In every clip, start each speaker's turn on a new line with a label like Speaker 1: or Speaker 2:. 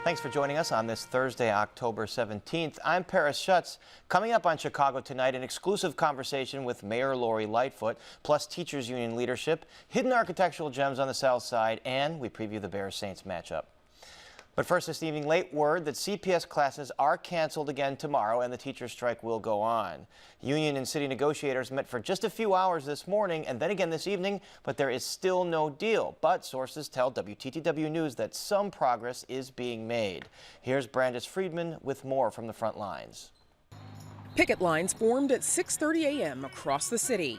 Speaker 1: Thanks for joining us on this Thursday, October 17th. I'm Paris Schutz. Coming up on Chicago Tonight, an exclusive conversation with Mayor Lori Lightfoot, plus teachers union leadership, hidden architectural gems on the South Side, and we preview the Bears-Saints matchup. But first this evening, late word that CPS classes are canceled again tomorrow and the teacher strike will go on. Union and city negotiators met for just a few hours this morning and then again this evening, but there is still no deal. But sources tell WTTW News that some progress is being made. Here's Brandis Friedman with more from the front lines.
Speaker 2: Picket lines formed at 6:30 a.m. across the city.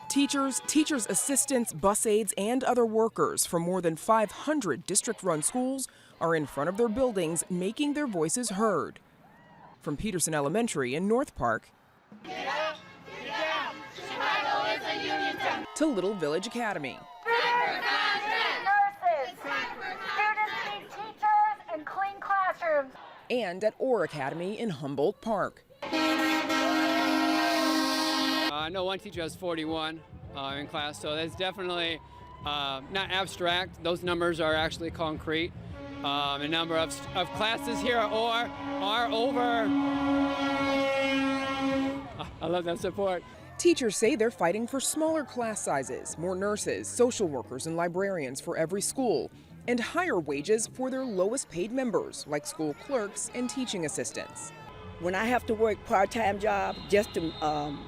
Speaker 2: Teachers' assistants, bus aides, and other workers from more than 500 district-run schools are in front of their buildings making their voices heard. From Peterson Elementary in North Park
Speaker 3: Get up, get down. Chicago is a union town.
Speaker 2: to Little Village Academy.
Speaker 4: Nurses, students need teachers and clean classrooms.
Speaker 2: And at Orr Academy in Humboldt Park.
Speaker 5: I know one teacher has 41 in class, so that's definitely not abstract. Those numbers are actually concrete. The number of classes here at OR are over. I love that support.
Speaker 2: Teachers say they're fighting for smaller class sizes, more nurses, social workers, and librarians for every school, and higher wages for their lowest paid members, like school clerks and teaching assistants.
Speaker 6: When I have to work part-time job just to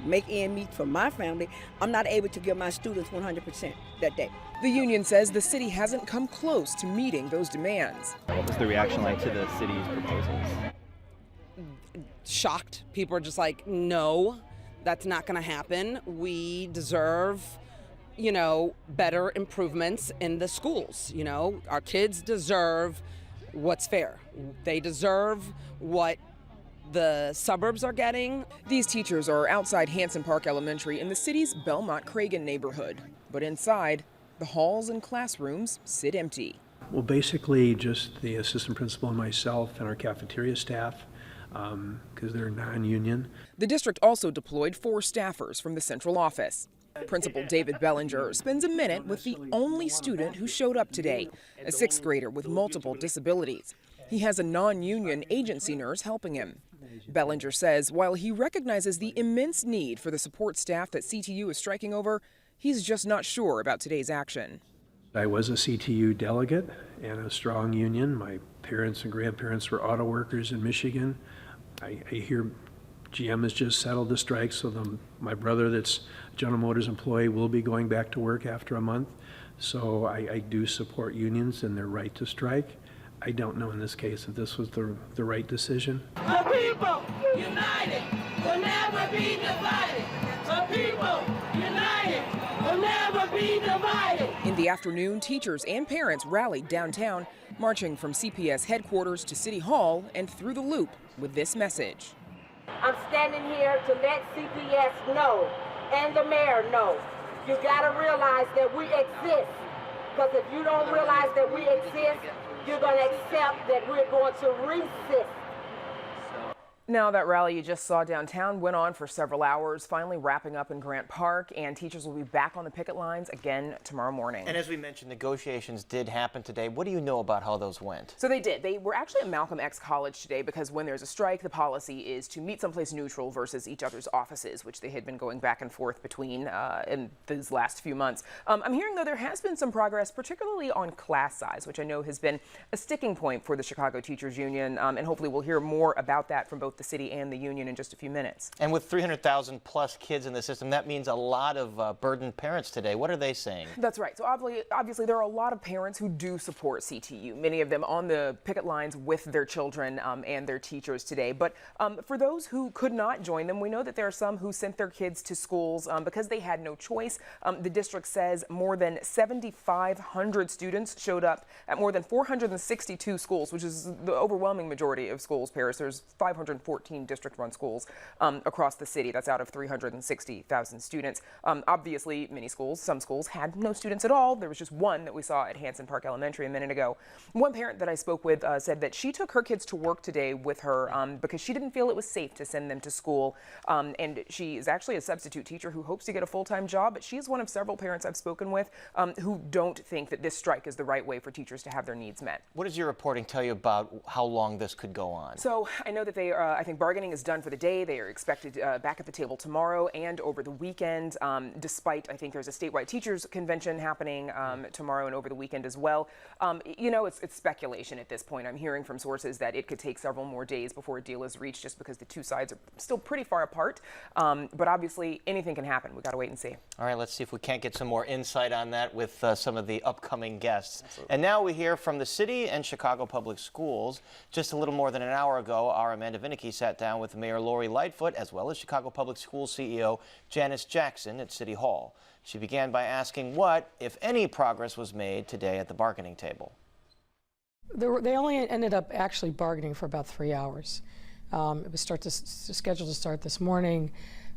Speaker 6: make ends meet for my family, I'm not able to give my students 100% that day.
Speaker 2: The union says the city hasn't come close to meeting those demands.
Speaker 7: What was the reaction like to the city's proposals?
Speaker 8: Shocked. People are just like, no, that's not going to happen. We deserve, better improvements in the schools. Our kids deserve what's fair. They deserve what the suburbs are getting.
Speaker 2: These teachers are outside Hanson Park Elementary in the city's Belmont-Cragen neighborhood. But inside, the halls and classrooms sit empty.
Speaker 9: Well, basically just the assistant principal and myself and our cafeteria staff, because they're non-union.
Speaker 2: The district also deployed 4 staffers from the central office. Principal David Bellinger spends a minute with the only student who showed up today, a 6th grader with multiple disabilities. He has a non-union agency nurse helping him. Bellinger says while he recognizes the immense need for the support staff that CTU is striking over, he's just not sure about today's action.
Speaker 9: I was a CTU delegate and a strong union. My parents and grandparents were auto workers in Michigan. I hear GM has just settled the strike, so my brother that's a General Motors employee will be going back to work after a month. So I do support unions and their right to strike. I don't know in this case if this was the right decision.
Speaker 3: The people united will never be divided. The people united will never be divided.
Speaker 2: In the afternoon, teachers and parents rallied downtown, marching from CPS headquarters to City Hall and through the Loop with this message.
Speaker 4: I'm standing here to let CPS know and the mayor know. You gotta realize that we exist. Because if you don't realize that we exist, you're going to accept that we're going to resist.
Speaker 2: Now, that rally you just saw downtown went on for several hours, finally wrapping up in Grant Park, and teachers will be back on the picket lines again tomorrow morning.
Speaker 1: And as we mentioned, negotiations did happen today. What do you know about how those went?
Speaker 2: So they did. They were actually at Malcolm X College today because when there's a strike, the policy is to meet someplace neutral versus each other's offices, which they had been going back and forth between in these last few months. I'm hearing, though, there has been some progress, particularly on class size, which I know has been a sticking point for the Chicago Teachers Union, and hopefully we'll hear more about that from both the city and the union in just a few minutes.
Speaker 1: And with 300,000 plus kids in the system, that means a lot of burdened parents today. What are they saying?
Speaker 2: That's right. So obviously there are a lot of parents who do support CTU, many of them on the picket lines with their children and their teachers today. But for those who could not join them, we know that there are some who sent their kids to schools because they had no choice. The district says more than 7,500 students showed up at more than 462 schools, which is the overwhelming majority of schools, Paris. There's 540 14 district-run schools across the city. That's out of 360,000 students. Obviously, some schools had no students at all. There was just one that we saw at Hanson Park Elementary a minute ago. One parent that I spoke with said that she took her kids to work today with her because she didn't feel it was safe to send them to school. And she is actually a substitute teacher who hopes to get a full-time job, but she's one of several parents I've spoken with who don't think that this strike is the right way for teachers to have their needs met.
Speaker 1: What does your reporting tell you about how long this could go on?
Speaker 2: So I know that I think bargaining is done for the day. They are expected back at the table tomorrow and over the weekend, despite I think there's a statewide teachers convention happening tomorrow and over the weekend as well. You know, it's speculation at this point. I'm hearing from sources that it could take several more days before a deal is reached just because the two sides are still pretty far apart. But obviously anything can happen. We got to wait and see.
Speaker 1: All right, let's see if we can't get some more insight on that with some of the upcoming guests. Absolutely. And now we hear from the city and Chicago Public Schools. Just a little more than an hour ago, our Amanda Vinicky sat down with Mayor Lori Lightfoot as well as Chicago Public Schools CEO Janice Jackson at City Hall. She began by asking what, if any, progress was made today at the bargaining table.
Speaker 10: They only ended up actually bargaining for about 3 hours. It was scheduled to start this morning,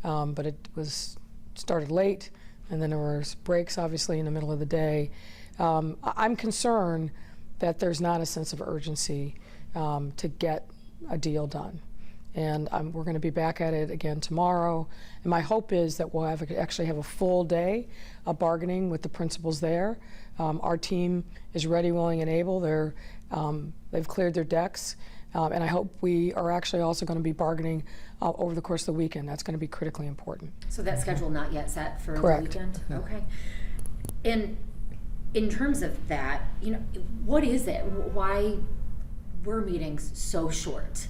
Speaker 10: but it was started late, and then there were breaks, obviously, in the middle of the day. I'm concerned that there's not a sense of urgency to get a deal done. And we're going to be back at it again tomorrow. And my hope is that we'll actually have a full day of bargaining with the principals there. Our team is ready, willing, and able. They've cleared their decks. And I hope we are actually also going to be bargaining over the course of the weekend. That's going to be critically important.
Speaker 11: So that schedule not yet set for
Speaker 10: Correct.
Speaker 11: the weekend?
Speaker 10: Yeah.
Speaker 11: Okay. And in terms of that, you know, what is it? Why were meetings so short?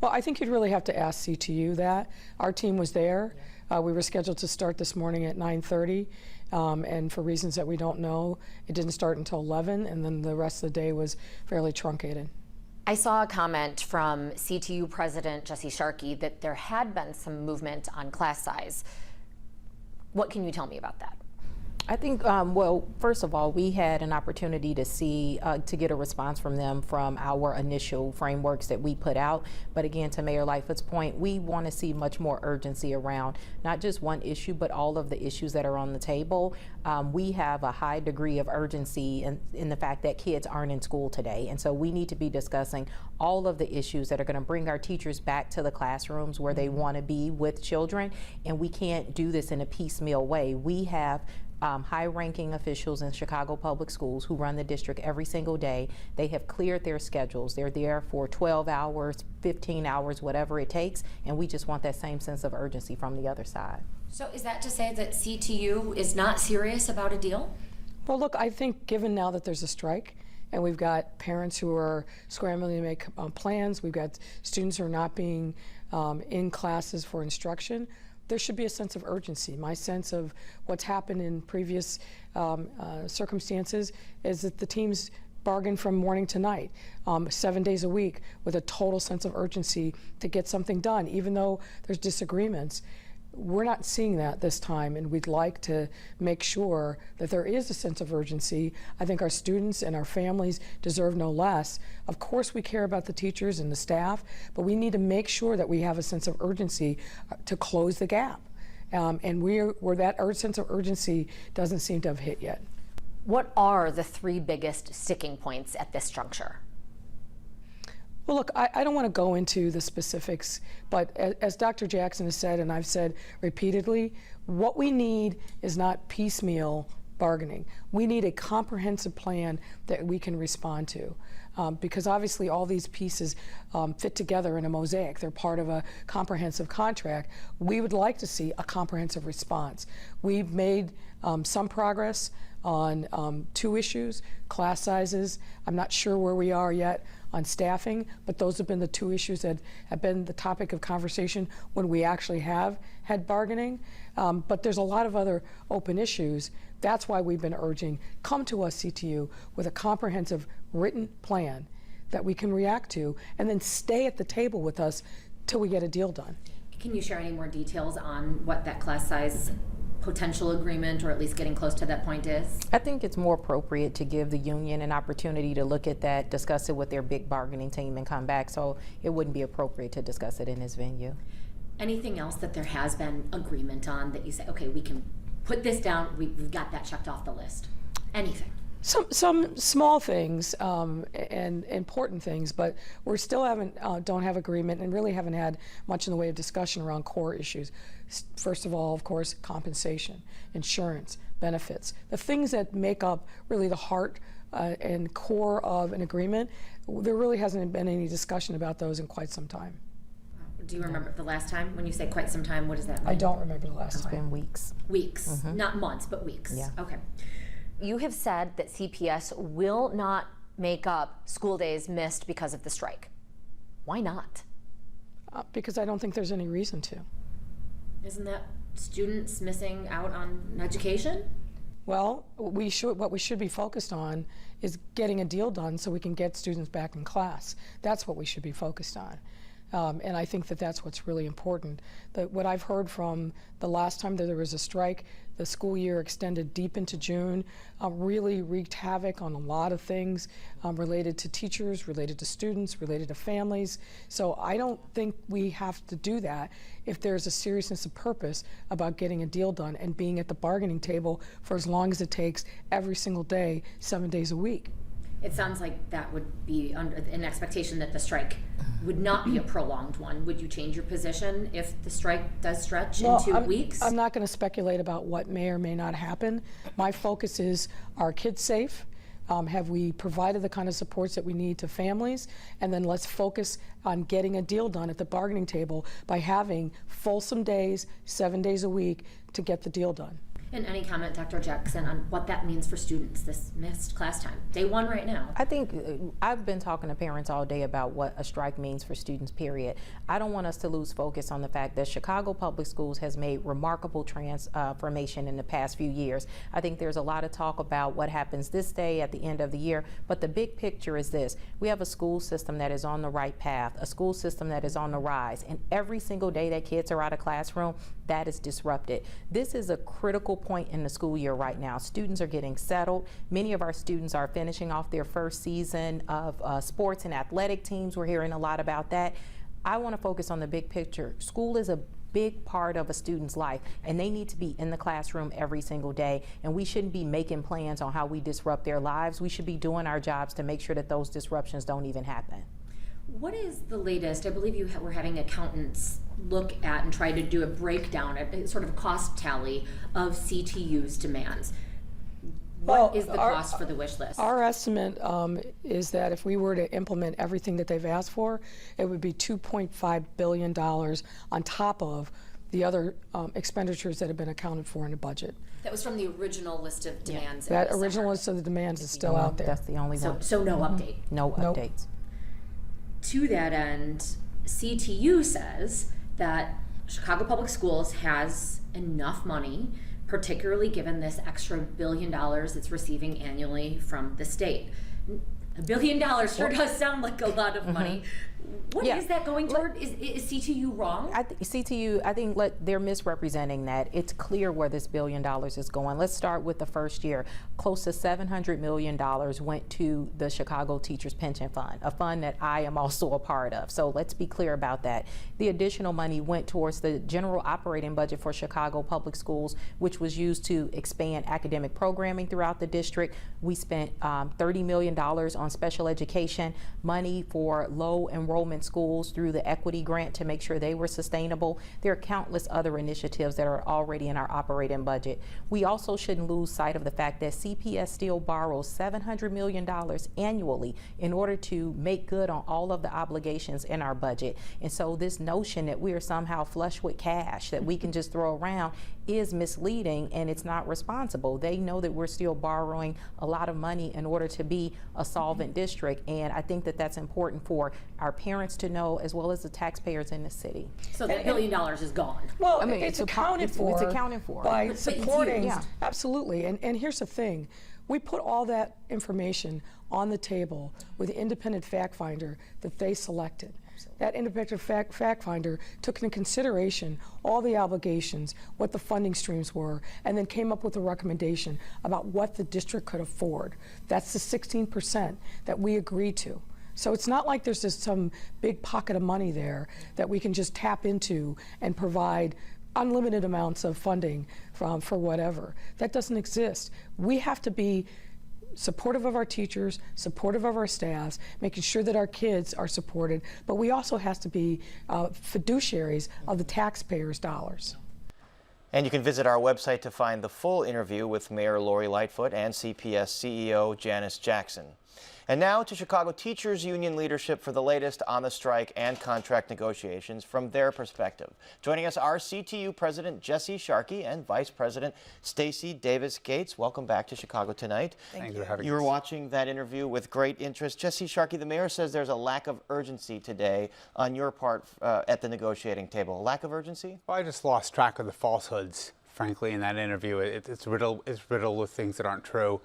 Speaker 10: Well, I think you'd really have to ask CTU that. Our team was there. We were scheduled to start this morning at 9:30, and for reasons that we don't know, it didn't start until 11, and then the rest of the day was fairly truncated.
Speaker 11: I saw a comment from CTU President Jesse Sharkey that there had been some movement on class size. What can you tell me about that?
Speaker 12: I think, well, first of all, we had an opportunity to see, to get a response from them from our initial frameworks that we put out. But again, to Mayor Lightfoot's point, we want to see much more urgency around not just one issue, but all of the issues that are on the table. We have a high degree of urgency in the fact that kids aren't in school today. And so we need to be discussing all of the issues that are going to bring our teachers back to the classrooms where they want to be with children. And we can't do this in a piecemeal way. We have high-ranking officials in Chicago Public Schools who run the district every single day. They have cleared their schedules. They're there for 12 hours, 15 hours, whatever it takes, and we just want that same sense of urgency from the other side.
Speaker 11: So is that to say that CTU is not serious about a deal?
Speaker 10: Well, look, I think given now that there's a strike, and we've got parents who are scrambling to make plans, we've got students who are not being in classes for instruction, there should be a sense of urgency. My sense of what's happened in previous circumstances is that the teams bargain from morning to night, 7 days a week, with a total sense of urgency to get something done, even though there's disagreements. We're not seeing that this time, and we'd like to make sure that there is a sense of urgency. I think our students and our families deserve no less. Of course, we care about the teachers and the staff, but we need to make sure that we have a sense of urgency to close the gap. And where that sense of urgency doesn't seem to have hit yet.
Speaker 11: What are the three biggest sticking points at this juncture?
Speaker 10: Well, look, I don't want to go into the specifics, but as Dr. Jackson has said, and I've said repeatedly, what we need is not piecemeal bargaining. We need a comprehensive plan that we can respond to, because obviously all these pieces fit together in a mosaic. They're part of a comprehensive contract. We would like to see a comprehensive response. We've made some progress on two issues, class sizes. I'm not sure where we are yet on staffing, but those have been the two issues that have been the topic of conversation when we actually have had bargaining. But there's a lot of other open issues. That's why we've been urging, come to us, CTU, with a comprehensive written plan that we can react to, and then stay at the table with us till we get a deal done.
Speaker 11: Can you share any more details on what that class size potential agreement, or at least getting close to that point, is?
Speaker 12: I think it's more appropriate to give the union an opportunity to look at that, discuss it with their big bargaining team, and come back. So it wouldn't be appropriate to discuss it in this venue.
Speaker 11: Anything else that there has been agreement on that you say, okay, we can put this down, we've got that checked off the list? Anything?
Speaker 10: Some small things and important things, but we're still don't have agreement and really haven't had much in the way of discussion around core issues. First of all, of course, compensation, insurance, benefits, the things that make up really the heart and core of an agreement. There really hasn't been any discussion about those in quite some time.
Speaker 11: Do you remember the last time? When you say quite some time, what does that mean?
Speaker 10: I don't remember the last
Speaker 12: It's
Speaker 10: time.
Speaker 12: been weeks.
Speaker 11: Weeks, not months, but weeks.
Speaker 12: Yeah.
Speaker 11: Okay.
Speaker 13: You have said that CPS will not make up school days missed because of the strike. Why not?
Speaker 10: Because I don't think there's any reason to.
Speaker 11: Isn't that students missing out on education?
Speaker 10: Well, what we should be focused on is getting a deal done so we can get students back in class. That's what we should be focused on. And I think that that's what's really important. What I've heard from the last time that there was a strike, the school year extended deep into June, really wreaked havoc on a lot of things related to teachers, related to students, related to families. So I don't think we have to do that if there's a seriousness of purpose about getting a deal done and being at the bargaining table for as long as it takes every single day, 7 days a week.
Speaker 11: It sounds like that would be under an expectation that the strike would not be a prolonged one. Would you change your position if the strike does stretch into weeks?
Speaker 10: I'm not going to speculate about what may or may not happen. My focus is, are kids safe? Have we provided the kind of supports that we need to families? And then let's focus on getting a deal done at the bargaining table by having fulsome days, 7 days a week, to get the deal done.
Speaker 11: And any comment, Dr. Jackson, on what that means for students, this missed class time? Day one right now.
Speaker 12: I think I've been talking to parents all day about what a strike means for students, period. I don't want us to lose focus on the fact that Chicago Public Schools has made remarkable transformation in the past few years. I think there's a lot of talk about what happens this day at the end of the year, but the big picture is this. We have a school system that is on the right path, a school system that is on the rise, and every single day that kids are out of classroom, that is disrupted. This is a critical point in the school year right now. Students are getting settled. Many of our students are finishing off their first season of sports and athletic teams. We're hearing a lot about that. I want to focus on the big picture. School is a big part of a student's life, and they need to be in the classroom every single day, and we shouldn't be making plans on how we disrupt their lives. We should be doing our jobs to make sure that those disruptions don't even happen.
Speaker 11: What is the latest? I believe you were having accountants look at and try to do a breakdown, a sort of cost tally of CTU's demands. What is the cost for the wish list?
Speaker 10: Our estimate is that if we were to implement everything that they've asked for, it would be $2.5 billion on top of the other expenditures that have been accounted for in the budget.
Speaker 11: That was from the original list of demands.
Speaker 10: That original list of the demands is still out there.
Speaker 12: That's the only one.
Speaker 11: So no update?
Speaker 12: No updates.
Speaker 11: To that end, CTU says that Chicago Public Schools has enough money, particularly given this extra $1 billion it's receiving annually from the state. $1 billion sure does sound like a lot of money. What is that going toward? Is CTU wrong?
Speaker 12: I think they're misrepresenting that. It's clear where this $1 billion is going. Let's start with the first year. Close to $700 million went to the Chicago Teachers Pension Fund, a fund that I am also a part of. So let's be clear about that. The additional money went towards the general operating budget for Chicago Public Schools, which was used to expand academic programming throughout the district. We spent $30 million on special education, money for low enrollment schools through the equity grant to make sure they were sustainable. There are countless other initiatives that are already in our operating budget. We also shouldn't lose sight of the fact that CPS still borrows $700 million annually in order to make good on all of the obligations in our budget. And so this notion that we are somehow flush with cash that we can just throw around is misleading, and it's not responsible. They know that we're still borrowing a lot of money in order to be a solvent district, and I think that that's important for our parents to know as well as the taxpayers in the city.
Speaker 11: So that $1 billion is gone.
Speaker 10: Well, I mean, it's accounted for.
Speaker 12: It's accounted for
Speaker 10: by supporting. Absolutely, and here's the thing. We put all that information on the table with the independent fact finder that they selected. That independent fact finder took into consideration all the obligations, what the funding streams were, and then came up with a recommendation about what the district could afford. That's the 16% that we agreed to. So it's not like there's just some big pocket of money there that we can just tap into and provide unlimited amounts of funding for whatever. That doesn't exist. We have to be supportive of our teachers, supportive of our staffs, making sure that our kids are supported, but we also have to be fiduciaries of the taxpayers' dollars.
Speaker 1: And you can visit our website to find the full interview with Mayor Lori Lightfoot and CPS CEO Janice Jackson. And now to Chicago Teachers Union leadership for the latest on the strike and contract negotiations from their perspective. Joining us are CTU President Jesse Sharkey and Vice President Stacey Davis Gates. Welcome back to Chicago Tonight.
Speaker 14: Thanks for having us.
Speaker 1: You were watching that interview with great interest. Jesse Sharkey, the mayor says there's a lack of urgency today on your part at the negotiating table. A lack of urgency?
Speaker 14: Well, I just lost track of the falsehoods, frankly, in that interview. It's riddled with things that aren't true.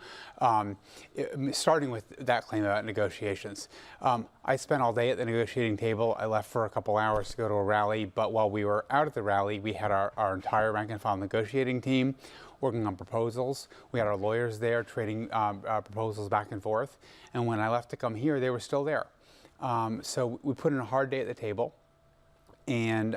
Speaker 14: Starting with that claim about negotiations. I spent all day at the negotiating table. I left for a couple hours to go to a rally, but while we were out at the rally, we had our entire rank and file negotiating team working on proposals. We had our lawyers there trading proposals back and forth. And when I left to come here, they were still there. So we put in a hard day at the table. And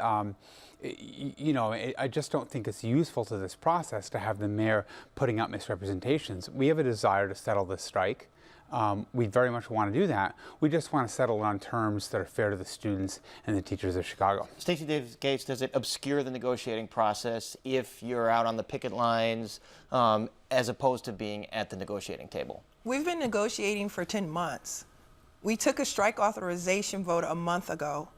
Speaker 14: you know, I just don't think it's useful to this process to have the mayor putting out misrepresentations. We have a desire to settle this strike. We very much want to do that. We just want to settle it on terms that are fair to the students and the teachers of Chicago.
Speaker 1: Stacey Davis Gates, does it obscure the negotiating process if you're out on the picket lines as opposed to being at the negotiating table?
Speaker 15: We've been negotiating for 10 months. We took a strike authorization vote a month ago.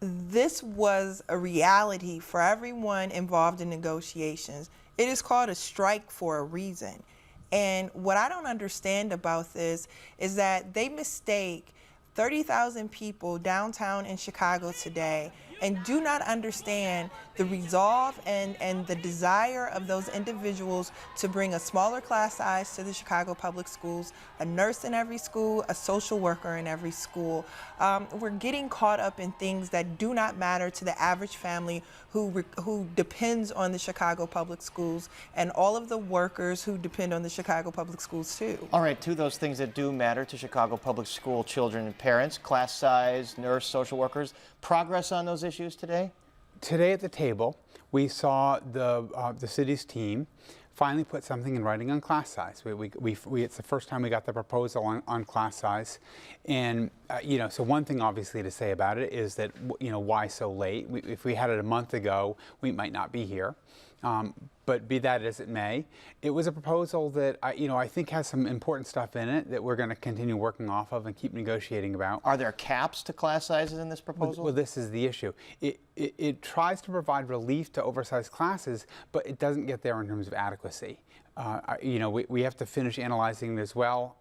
Speaker 15: This was a reality for everyone involved in negotiations. It is called a strike for a reason. And what I don't understand about this is that they mistake 30,000 people downtown in Chicago today and do not understand the resolve and the desire of those individuals to bring a smaller class size to the Chicago Public Schools, a nurse in every school, a social worker in every school. We're getting caught up in things that do not matter to the average family who depends on the Chicago Public Schools and all of the workers who depend on the Chicago Public Schools too.
Speaker 1: All right, to those things that do matter to Chicago Public School children and parents, class size, nurse, social workers, progress on those issues today?
Speaker 14: Today at the table, we saw the city's team finally put something in writing on class size. It's the first time we got the proposal on class size. And, you know, so one thing obviously to say about it is that, you know, why so late? If we had it a month ago, we might not be here. But be that as it may, it was a proposal that I think has some important stuff in it that we're going to continue working off of and keep negotiating about.
Speaker 1: Are there caps to class sizes in this proposal?
Speaker 14: Well, this is the issue. It tries to provide relief to oversized classes, but it doesn't get there in terms of adequacy. You know, we have to finish analyzing it as well,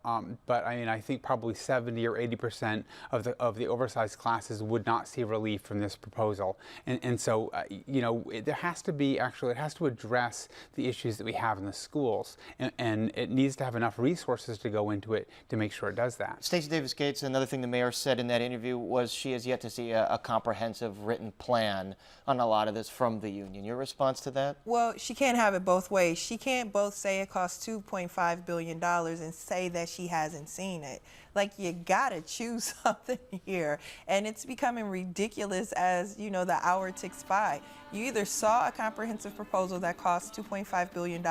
Speaker 14: but I mean, I think probably 70 or 80% of the oversized classes would not see relief from this proposal, and so you know, there has to be it has to address the issues that we have in the schools, and it needs to have enough resources to go into it to make sure it does that.
Speaker 1: Stacey Davis Gates, another thing the mayor said in that interview was she has yet to see a comprehensive written plan on a lot of this from the union. Your response to that?
Speaker 15: Well, she can't have it both ways. She can't both say it costs $2.5 billion and say that she hasn't seen it. Like, you gotta choose something here. And it's becoming ridiculous as, you know, the hour ticks by. You either saw a comprehensive proposal that costs $2.5 billion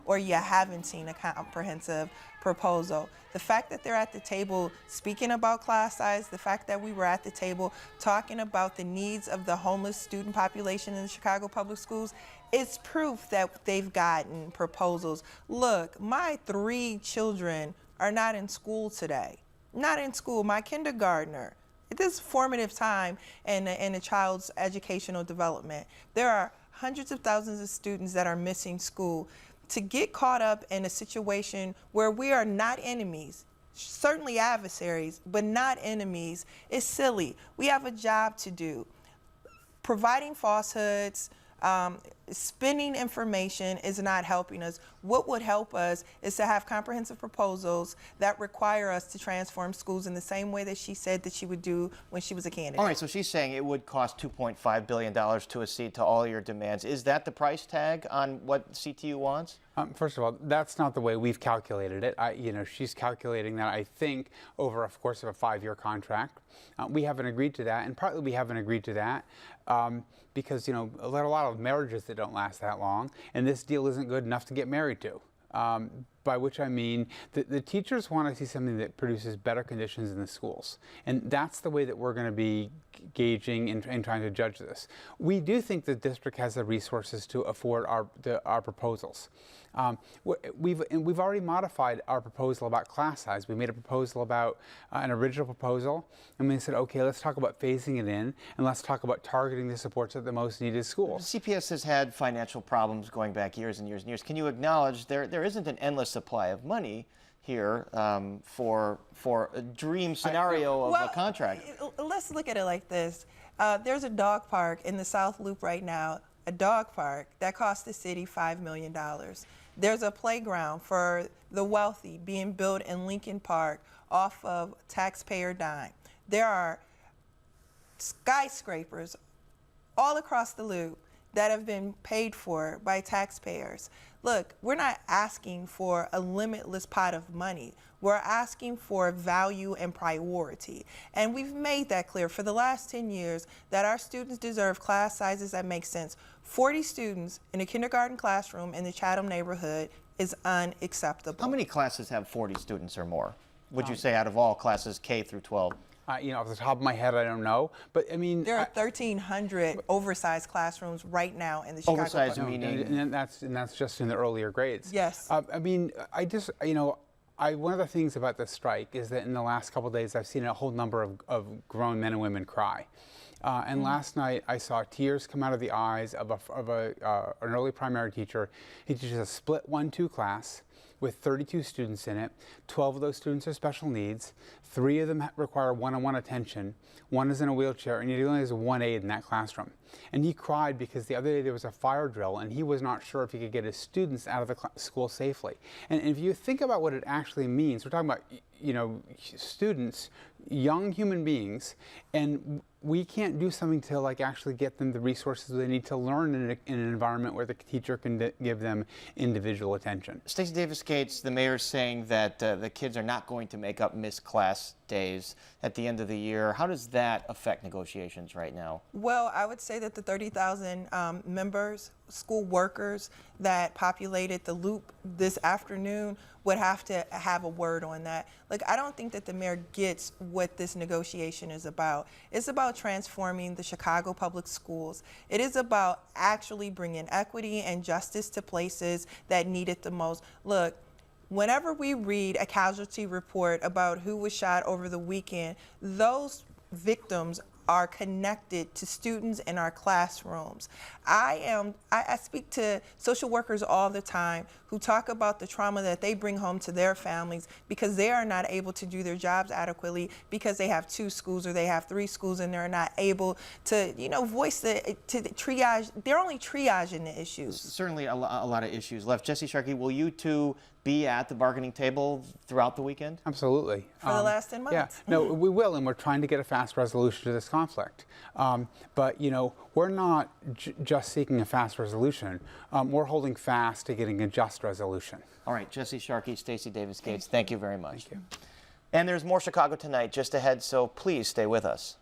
Speaker 15: or you haven't seen a comprehensive proposal. The fact that they're at the table speaking about class size, the fact that we were at the table talking about the needs of the homeless student population in the Chicago Public Schools, it's proof that they've gotten proposals. Look, my 3 children are not in school today. Not in school. My kindergartner. This is formative time in a child's educational development. There are hundreds of thousands of students that are missing school. To get caught up in a situation where we are not enemies, certainly adversaries, but not enemies, is silly. We have a job to do. Providing falsehoods, Spinning information is not helping us. What would help us is to have comprehensive proposals that require us to transform schools in the same way that she said that she would do when she was a candidate.
Speaker 1: All right, so she's saying it would cost $2.5 billion to accede to all your demands. Is that the price tag on what CTU wants?
Speaker 14: First of all, that's not the way we've calculated it. She's calculating that, I think, over, of course, of a 5-year contract. We haven't agreed to that, and partly we haven't agreed to that because, there are a lot of marriages that don't last that long, and this deal isn't good enough to get married to. By which I mean the teachers want to see something that produces better conditions in the schools. And that's the way that we're going to be gauging and trying to judge this. We do think the district has the resources to afford our proposals. We've already modified our proposal about class size. We made a proposal about an original proposal, and we said, okay, let's talk about phasing it in, and let's talk about targeting the supports at the most needed schools.
Speaker 1: CPS has had financial problems going back years and years and years. Can you acknowledge there isn't an endless supply of money here for a dream scenario of a contract?
Speaker 15: Let's look at it like this. There's a dog park in the South Loop right now, a dog park that cost the city $5 million. There's a playground for the wealthy being built in Lincoln Park off of taxpayer dime. There are skyscrapers all across the loop that have been paid for by taxpayers. Look, we're not asking for a limitless pot of money. We're asking for value and priority. And we've made that clear for the last 10 years that our students deserve class sizes that make sense. 40 students in a kindergarten classroom in the Chatham neighborhood is unacceptable.
Speaker 1: How many classes have 40 students or more, would you say, out of all classes K through 12?
Speaker 14: Off the top of my head, I don't know. But I mean,
Speaker 15: there are 1,300 oversized classrooms right now in the Chicago.
Speaker 1: Oversized meaning,
Speaker 14: and that's just in the earlier grades.
Speaker 15: Yes.
Speaker 14: One of the things about the strike is that in the last couple of days, I've seen a whole number of grown men and women cry. And last night, I saw tears come out of the eyes of an early primary teacher. He teaches a split 1-2 class with 32 students in it. 12 of those students are special needs. 3 of them require one-on-one attention. 1 is in a wheelchair, and he only has 1 aide in that classroom. And he cried because the other day there was a fire drill, and he was not sure if he could get his students out of the school safely. And if you think about what it actually means, we're talking about students, young human beings, and we can't do something to actually get them the resources they need to learn in an environment where the teacher can give them individual attention.
Speaker 1: Stacey Davis Gates, the mayor's saying that the kids are not going to make up missed class days at the end of the year. How does that affect negotiations right now?
Speaker 15: Well, I would say that the 30,000 members, school workers that populated the loop this afternoon would have to have a word on that. I don't think that the mayor gets what this negotiation is about. It's about transforming the Chicago public schools. It is about actually bringing equity and justice to places that need it the most. Look, whenever we read a casualty report about who was shot over the weekend, those victims are connected to students in our classrooms. I speak to social workers all the time who talk about the trauma that they bring home to their families because they are not able to do their jobs adequately because they have 2 schools or they have 3 schools and they're not able to, voice the triage. They're only triaging the issues.
Speaker 1: Certainly a lot of issues left. Jesse Sharkey, will you two be at the bargaining table throughout the weekend?
Speaker 14: Absolutely.
Speaker 15: For the last 10 months.
Speaker 14: Yeah, no, we will, and we're trying to get a fast resolution to this conflict. But, we're not just seeking a fast resolution. We're holding fast to getting a just resolution.
Speaker 1: All right, Jesse Sharkey, Stacey Davis Gates, thank you very much. Thank you. And there's more Chicago Tonight just ahead, so please stay with us.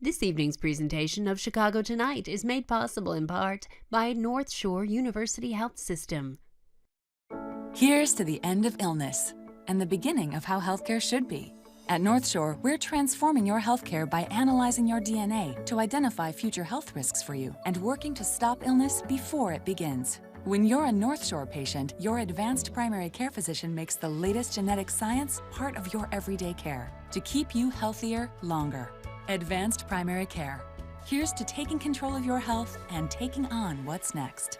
Speaker 16: This evening's presentation of Chicago Tonight is made possible in part by North Shore University Health System.
Speaker 17: Here's to the end of illness and the beginning of how healthcare should be. At North Shore, we're transforming your healthcare by analyzing your DNA to identify future health risks for you and working to stop illness before it begins. When you're a North Shore patient, your advanced primary care physician makes the latest genetic science part of your everyday care to keep you healthier longer. Advanced primary care. Here's to taking control of your health and taking on what's next.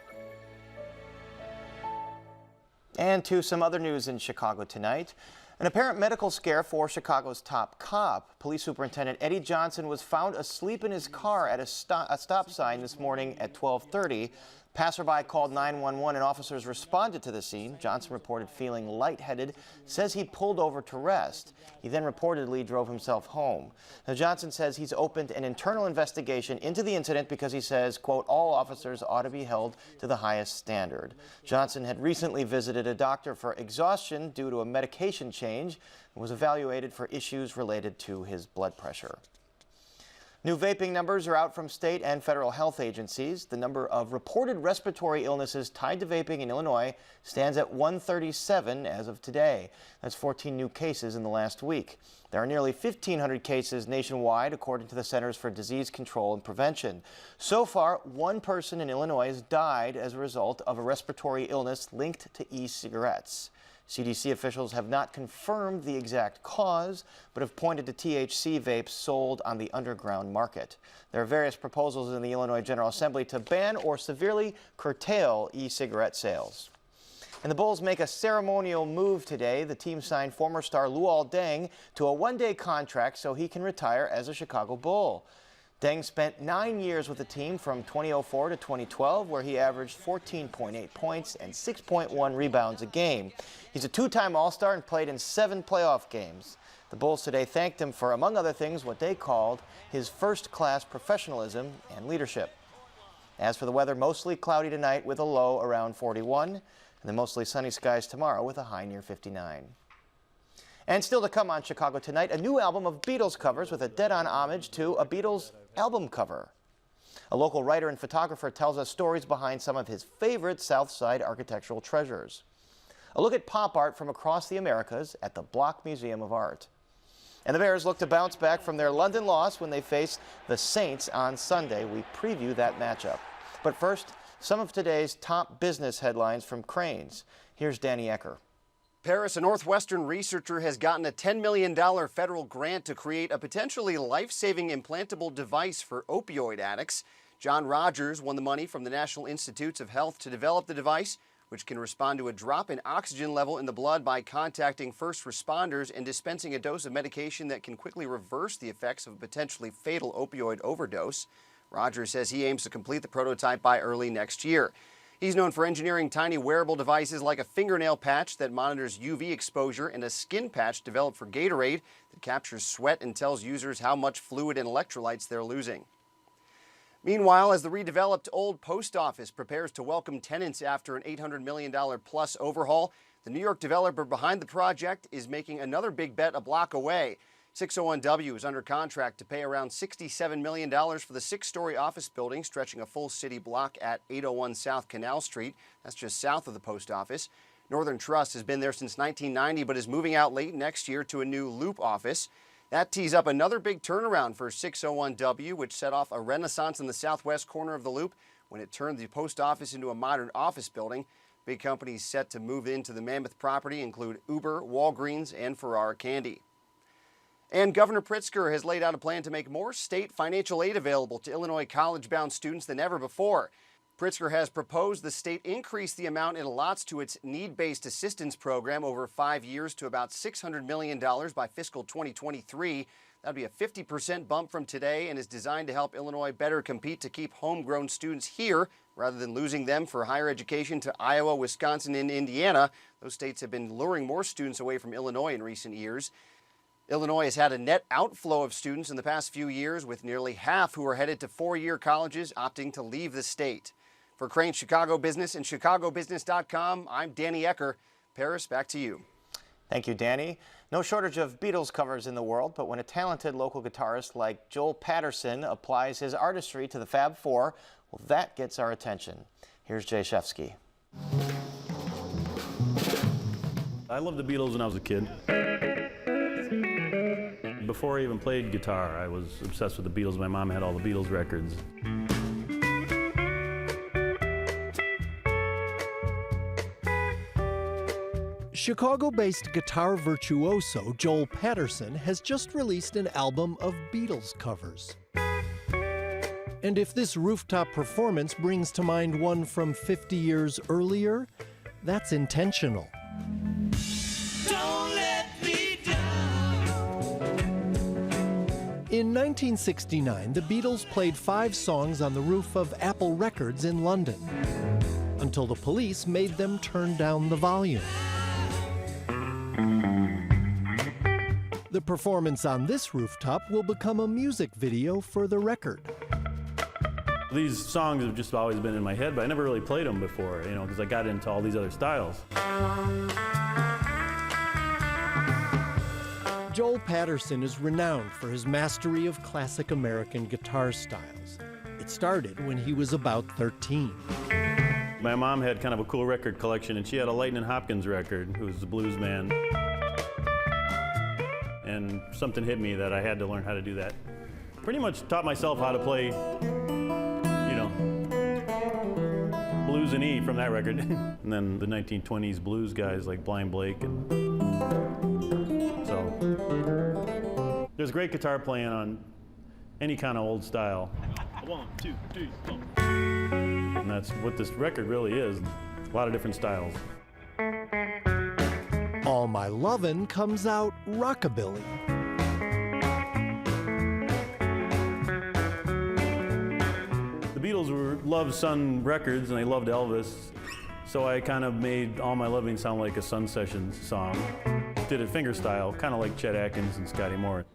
Speaker 1: And to some other news in Chicago Tonight. An apparent medical scare for Chicago's top cop. Police Superintendent Eddie Johnson was found asleep in his car at a stop sign this morning at 12:30. Passerby called 911 and officers responded to the scene. Johnson reported feeling lightheaded, says he pulled over to rest. He then reportedly drove himself home. Now, Johnson says he's opened an internal investigation into the incident because he says, quote, all officers ought to be held to the highest standard. Johnson had recently visited a doctor for exhaustion due to a medication change and was evaluated for issues related to his blood pressure. New vaping numbers are out from state and federal health agencies. The number of reported respiratory illnesses tied to vaping in Illinois stands at 137 as of today. That's 14 new cases in the last week. There are nearly 1,500 cases nationwide, according to the Centers for Disease Control and Prevention. So far, one person in Illinois has died as a result of a respiratory illness linked to e-cigarettes. CDC officials have not confirmed the exact cause, but have pointed to THC vapes sold on the underground market. There are various proposals in the Illinois General Assembly to ban or severely curtail e-cigarette sales. And the Bulls make a ceremonial move today. The team signed former star Luol Deng to a one-day contract so he can retire as a Chicago Bull. Deng spent 9 years with the team from 2004 to 2012, where he averaged 14.8 points and 6.1 rebounds a game. He's a two-time All-Star and played in 7 playoff games. The Bulls today thanked him for, among other things, what they called his first-class professionalism and leadership. As for the weather, mostly cloudy tonight with a low around 41, and then mostly sunny skies tomorrow with a high near 59. And still to come on Chicago Tonight, a new album of Beatles covers with a dead-on homage to a Beatles album cover. A local writer and photographer tells us stories behind some of his favorite South Side architectural treasures. A look at pop art from across the Americas at the Block Museum of Art. And the Bears look to bounce back from their London loss when they face the Saints on Sunday. We preview that matchup. But first, some of today's top business headlines from Cranes. Here's Danny Ecker.
Speaker 18: Paris, a Northwestern researcher, has gotten a $10 million federal grant to create a potentially life-saving implantable device for opioid addicts. John Rogers won the money from the National Institutes of Health to develop the device, which can respond to a drop in oxygen level in the blood by contacting first responders and dispensing a dose of medication that can quickly reverse the effects of a potentially fatal opioid overdose. Rogers says he aims to complete the prototype by early next year. He's known for engineering tiny wearable devices like a fingernail patch that monitors UV exposure and a skin patch developed for Gatorade that captures sweat and tells users how much fluid and electrolytes they're losing. Meanwhile, as the redeveloped old post office prepares to welcome tenants after an $800 million plus overhaul, the New York developer behind the project is making another big bet a block away. 601W is under contract to pay around $67 million for the 6-story office building stretching a full city block at 801 South Canal Street. That's just south of the post office. Northern Trust has been there since 1990 but is moving out late next year to a new Loop office. That tees up another big turnaround for 601W, which set off a renaissance in the southwest corner of the Loop when it turned the post office into a modern office building. Big companies set to move into the Mammoth property include Uber, Walgreens, and Ferrara Candy. And Governor Pritzker has laid out a plan to make more state financial aid available to Illinois college-bound students than ever before. Pritzker has proposed the state increase the amount it allots to its need-based assistance program over 5 years to about $600 million by fiscal 2023. That'd be a 50% bump from today and is designed to help Illinois better compete to keep homegrown students here rather than losing them for higher education to Iowa, Wisconsin, and Indiana. Those states have been luring more students away from Illinois in recent years. Illinois has had a net outflow of students in the past few years, with nearly half who are headed to four-year colleges opting to leave the state. For Crane's Chicago Business and ChicagoBusiness.com, I'm Danny Ecker. Paris, back to you.
Speaker 1: Thank you, Danny. No shortage of Beatles covers in the world, but when a talented local guitarist like Joel Patterson applies his artistry to the Fab Four, well, that gets our attention. Here's Jay Shefsky.
Speaker 19: I loved the Beatles when I was a kid. Before I even played guitar, I was obsessed with the Beatles. My mom had all the Beatles records.
Speaker 20: Chicago-based guitar virtuoso Joel Patterson has just released an album of Beatles covers. And if this rooftop performance brings to mind one from 50 years earlier, that's intentional.
Speaker 3: Don't let me
Speaker 20: In 1969, the Beatles played 5 songs on the roof of Apple Records in London, until the police made them turn down the volume. The performance on this rooftop will become a music video for the record.
Speaker 19: These songs have just always been in my head, but I never really played them before, you know, because I got into all these other styles.
Speaker 20: Joel Patterson is renowned for his mastery of classic American guitar styles. It started when he was about 13.
Speaker 19: My mom had kind of a cool record collection, and she had a Lightnin' Hopkins record, who was a blues man. And something hit me that I had to learn how to do that. Pretty much taught myself how to play, you know, blues and E from that record. And then the 1920s blues guys like Blind Blake. And so there's great guitar playing on any kind of old style. 1, 2, 3, 4. And that's what this record really is, a lot of different styles.
Speaker 20: All My Lovin' comes out rockabilly.
Speaker 19: The Beatles loved Sun Records and they loved Elvis, so I kind of made All My Lovin' sound like a Sun Sessions song. Did it finger style, kind of like Chet Atkins and Scotty Moore.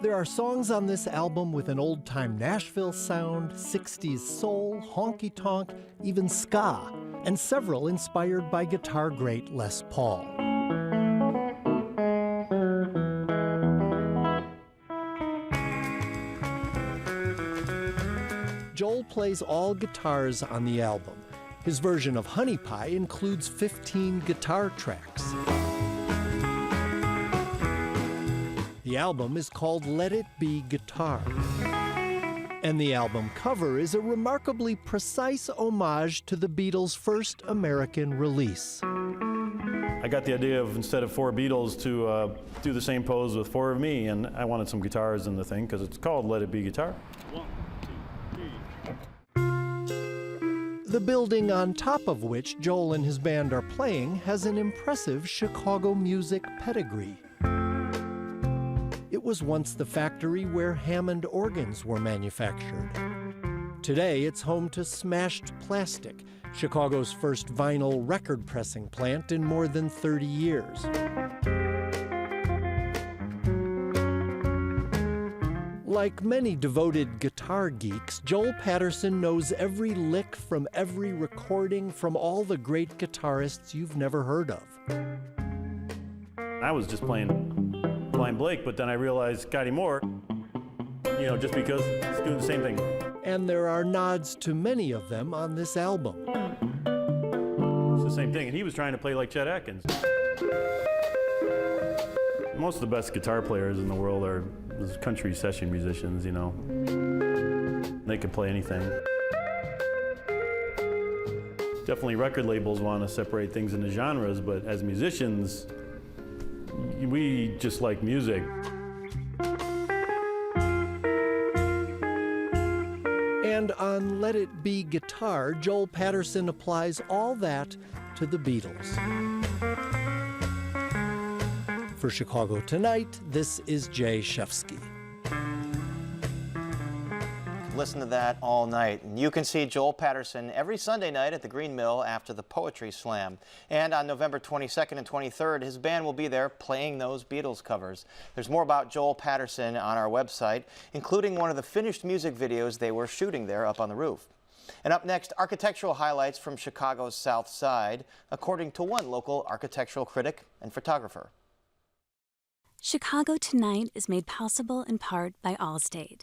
Speaker 20: There are songs on this album with an old-time Nashville sound, 60s soul, honky-tonk, even ska, and several inspired by guitar great Les Paul. Joel plays all guitars on the album. His version of Honey Pie includes 15 guitar tracks. The album is called Let It Be Guitar. And the album cover is a remarkably precise homage to the Beatles' first American release.
Speaker 19: I got the idea of, instead of 4 Beatles, to do the same pose with 4 of me, and I wanted some guitars in the thing because it's called Let It Be Guitar. 1, 2, 3.
Speaker 20: The building on top of which Joel and his band are playing has an impressive Chicago music pedigree. It was once the factory where Hammond organs were manufactured. Today, it's home to Smashed Plastic, Chicago's first vinyl record pressing plant in more than 30 years. Like many devoted guitar geeks, Joel Patterson knows every lick from every recording from all the great guitarists you've never heard of.
Speaker 19: I was just playing Blind Blake, but then I realized Scotty Moore, you know, just because it's doing the same thing.
Speaker 20: And there are nods to many of them on this album.
Speaker 19: It's the same thing, and he was trying to play like Chet Atkins. Most of the best guitar players in the world are country session musicians, you know. They can play anything. Definitely record labels want to separate things into genres, but as musicians, we just like music.
Speaker 20: And on Let It Be Guitar, Joel Patterson applies all that to the Beatles. For Chicago Tonight, this is Jay Shefsky.
Speaker 1: Listen to that all night. And you can see Joel Patterson every Sunday night at the Green Mill after the Poetry Slam. And on November 22nd and 23rd, his band will be there playing those Beatles covers. There's more about Joel Patterson on our website, including one of the finished music videos they were shooting there up on the roof. And up next, architectural highlights from Chicago's South Side, according to one local architectural critic and photographer.
Speaker 21: Chicago Tonight is made possible in part by Allstate.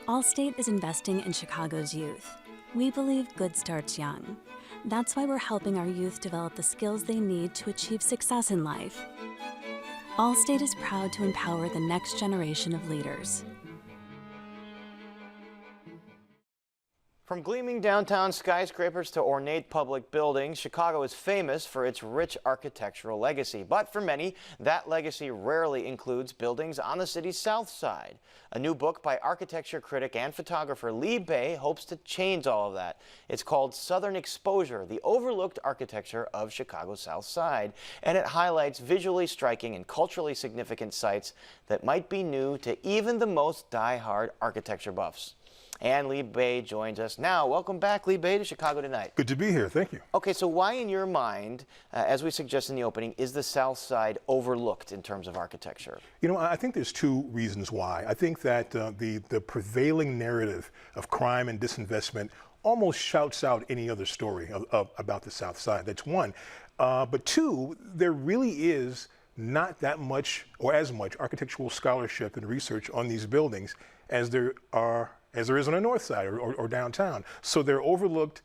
Speaker 21: Allstate is investing in Chicago's youth. We believe good starts young. That's why we're helping our youth develop the skills they need to achieve success in life. Allstate is proud to empower the next generation of leaders.
Speaker 1: From gleaming downtown skyscrapers to ornate public buildings, Chicago is famous for its rich architectural legacy. But for many, that legacy rarely includes buildings on the city's south side. A new book by architecture critic and photographer Lee Bay hopes to change all of that. It's called Southern Exposure, the overlooked architecture of Chicago's south side. And it highlights visually striking and culturally significant sites that might be new to even the most die-hard architecture buffs. And Lee Bay joins us now. Welcome back, Lee Bay, to Chicago Tonight.
Speaker 5: Good to be here. Thank you.
Speaker 1: Okay, so why in your mind, as we suggest in the opening, is the South Side overlooked in terms of architecture?
Speaker 5: You know, I think there's two reasons why. I think that the prevailing narrative of crime and disinvestment almost shouts out any other story about the South Side. That's one. But two, there really is not that much or as much architectural scholarship and research on these buildings as there is on the north side or downtown. So they're overlooked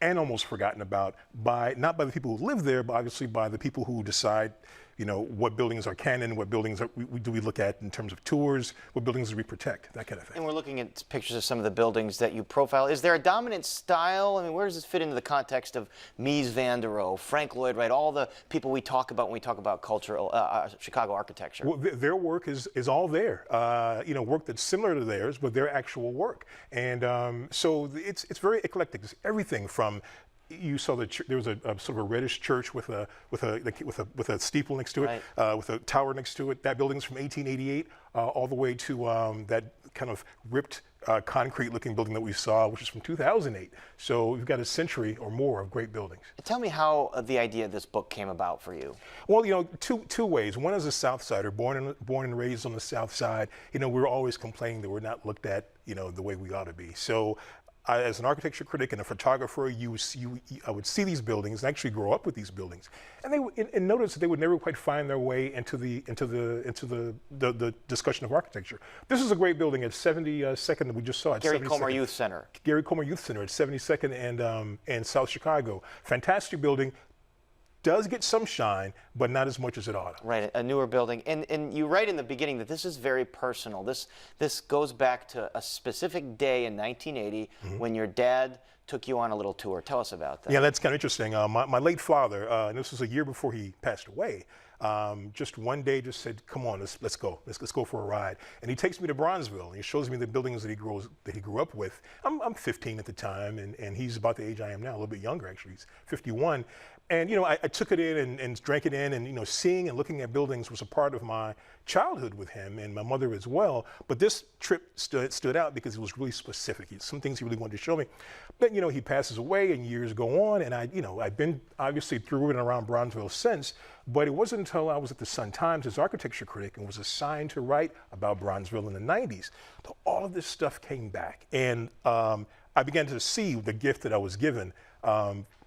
Speaker 5: and almost forgotten about not by the people who live there, but obviously by the people who decide, you know, what buildings are canon, what buildings do we look at in terms of tours, what buildings do we protect, that kind of thing.
Speaker 1: And we're looking at pictures of some of the buildings that you profile. Is there a dominant style? I mean, where does this fit into the context of Mies van der Rohe, Frank Lloyd Wright, all the people we talk about when we talk about cultural Chicago architecture?
Speaker 5: Well, their work is all there. You know, work that's similar to theirs, but their actual work. And so it's very eclectic. It's everything from, you saw there was a sort of a reddish church with a steeple next to it, right, with a tower next to it. That building's from 1888, all the way to that kind of ripped concrete-looking building that we saw, which is from 2008. So we've got a century or more of great buildings.
Speaker 1: Tell me how the idea of this book came about for you.
Speaker 5: Well, you know, two ways. One, as a South Sider, born and raised on the South Side, you know, we're always complaining that we're not looked at, you know, the way we ought to be. So as an architecture critic and a photographer, I would see these buildings and actually grow up with these buildings, and notice that they would never quite find their way into the discussion of architecture. This is a great building at 72nd that we just saw. At
Speaker 1: Gary Comer Youth Center.
Speaker 5: Gary Comer Youth Center at 72nd and South Chicago. Fantastic building. Does get some shine, but not as much as it ought to.
Speaker 1: Right, a newer building. And you write in the beginning that this is very personal. This goes back to a specific day in 1980 when your dad took you on a little tour. Tell us about that.
Speaker 5: Yeah, that's kind of interesting. My late father, and this was a year before he passed away, just one day just said, come on, let's go. Let's go for a ride. And he takes me to Bronzeville, and he shows me the buildings that he grew up with. I'm 15 at the time, and he's about the age I am now, a little bit younger actually. He's 51. And, you know, I took it in and drank it in, and, you know, seeing and looking at buildings was a part of my childhood with him and my mother as well. But this trip stood out because it was really specific. Some things he really wanted to show me. But, you know, he passes away and years go on, and I've been obviously through and around Bronzeville since, but it wasn't until I was at the Sun-Times as architecture critic and was assigned to write about Bronzeville in the 90s that all of this stuff came back. And I began to see the gift that I was given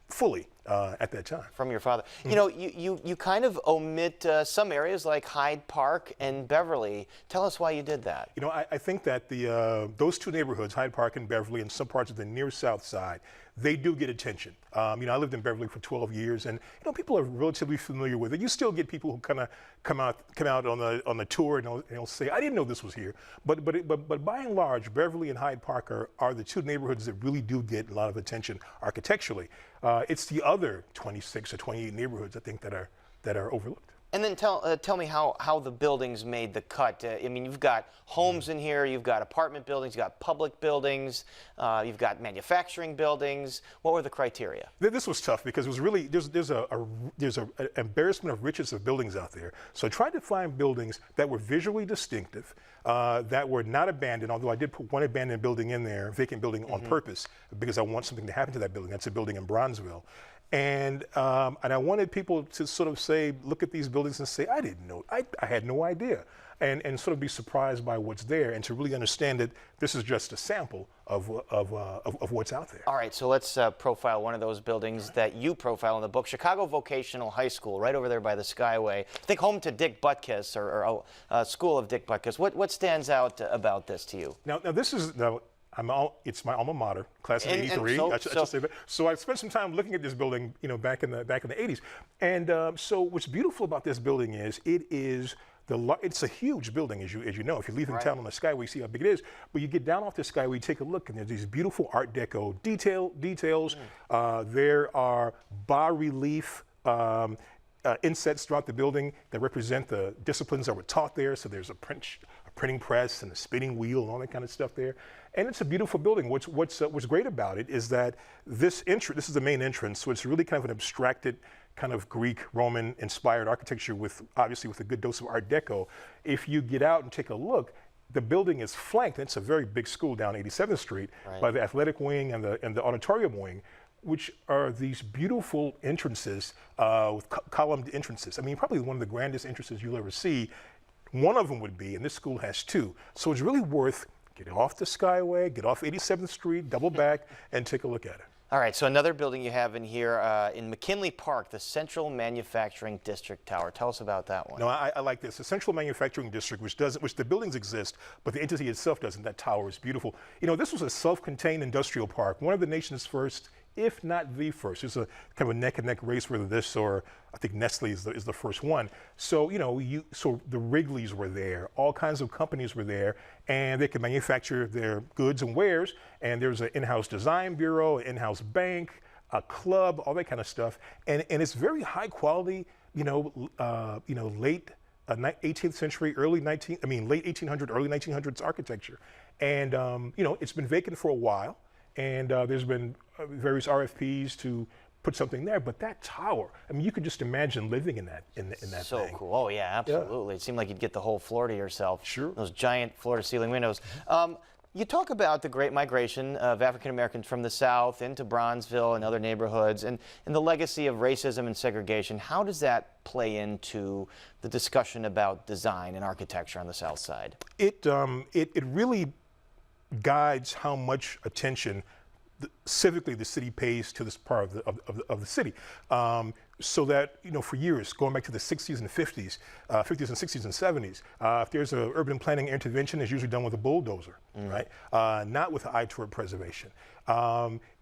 Speaker 5: fully at that time.
Speaker 1: From your father. You know, you kind of omit some areas like Hyde Park and Beverly. Tell us why you did that.
Speaker 5: You know, I think that those two neighborhoods, Hyde Park and Beverly, and some parts of the near South Side, they do get attention. You know, I lived in Beverly for 12 years, and, you know, people are relatively familiar with it. You still get people who kind of come out on the tour, and they'll say, I didn't know this was here. But by and large, Beverly and Hyde Park are the two neighborhoods that really do get a lot of attention architecturally. It's the other 26 or 28 neighborhoods, I think, that are overlooked.
Speaker 1: And then tell me how the buildings made the cut. I mean, you've got homes in here, you've got apartment buildings, you've got public buildings, you've got manufacturing buildings. What were the criteria?
Speaker 5: This was tough because it was really, there's an embarrassment of riches of buildings out there. So I tried to find buildings that were visually distinctive, that were not abandoned, although I did put one abandoned building in there, vacant building on purpose, because I want something to happen to that building. That's a building in Bronzeville. And I wanted people to sort of say, look at these buildings and say, I didn't know, I had no idea. And sort of be surprised by what's there, and to really understand that this is just a sample of what's out there.
Speaker 1: All right, so let's profile one of those buildings that you profile in the book, Chicago Vocational High School, right over there by the Skyway. I think home to Dick Butkus, or school of Dick Butkus. What stands out about this to you?
Speaker 5: Now this is... it's my alma mater, class of '83. So I spent some time looking at this building, you know, back in the '80s. And so what's beautiful about this building is it is It's a huge building, as you know. If you're leaving town on the Skyway, you see how big it is. But you get down off the Skyway, you take a look, and there's these beautiful Art Deco details. There are bas-relief insets throughout the building that represent the disciplines that were taught there. So there's a printing press and a spinning wheel and all that kind of stuff there. And it's a beautiful building. What's great about it is that this is the main entrance, so it's really kind of an abstracted kind of Greek, Roman inspired architecture obviously with a good dose of Art Deco. If you get out and take a look, the building is flanked, and it's a very big school down 87th Street, by the athletic wing and the auditorium wing, which are these beautiful entrances with columned entrances. I mean, probably one of the grandest entrances you'll ever see. One of them would be, and this school has two, so it's really worth getting off the Skyway, get off 87th Street, double back, and take a look at it.
Speaker 1: All right, so another building you have in here in McKinley Park, the Central Manufacturing District Tower. Tell us about that one.
Speaker 5: No, I like this. The Central Manufacturing District, which the buildings exist, but the entity itself doesn't. That tower is beautiful. You know, this was a self-contained industrial park, one of the nation's first, if not the first. It's a kind of a neck-and-neck race, whether this or I think Nestle is the first one. So, you know, so the Wrigleys were there, all kinds of companies were there, and they could manufacture their goods and wares, and there's an in-house design bureau, an in-house bank, a club, all that kind of stuff. And it's very high quality, late 18th century, late 1800s, early 1900s architecture. And, it's been vacant for a while, and there's been various RFPs to put something there, but that tower, I mean, you could just imagine living in that thing.
Speaker 1: So cool. Oh yeah, absolutely. It seemed like you'd get the whole floor to yourself.
Speaker 5: Sure.
Speaker 1: Those giant floor-to-ceiling windows. You talk about the great migration of African Americans from the South into Bronzeville and other neighborhoods, and the legacy of racism and segregation. How does that play into the discussion about design and architecture on the South Side? It
Speaker 5: really guides how much attention civically the city pays to this part of the city. So that, for years, going back to the 60s and 50s, 50s and 60s and 70s, if there's an urban planning intervention, it's usually done with a bulldozer, right? Not with an eye toward preservation.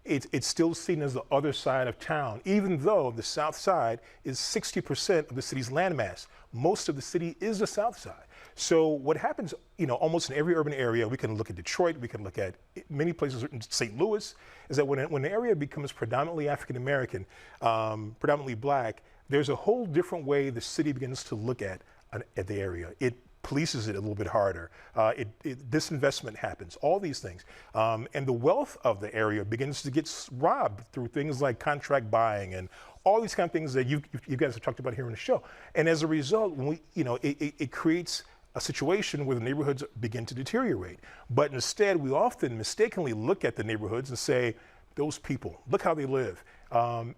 Speaker 5: It's still seen as the other side of town, even though the South Side is 60% of the city's landmass. Most of the city is the South Side. So what happens, almost in every urban area, we can look at Detroit, we can look at many places in St. Louis, is that when an area becomes predominantly African American, predominantly black, there's a whole different way the city begins to look at the area. It polices it a little bit harder. Disinvestment happens, all these things. And the wealth of the area begins to get robbed through things like contract buying and all these kind of things that you guys have talked about here on the show. And as a result, when it creates a situation where the neighborhoods begin to deteriorate. But instead, we often mistakenly look at the neighborhoods and say, those people, look how they live.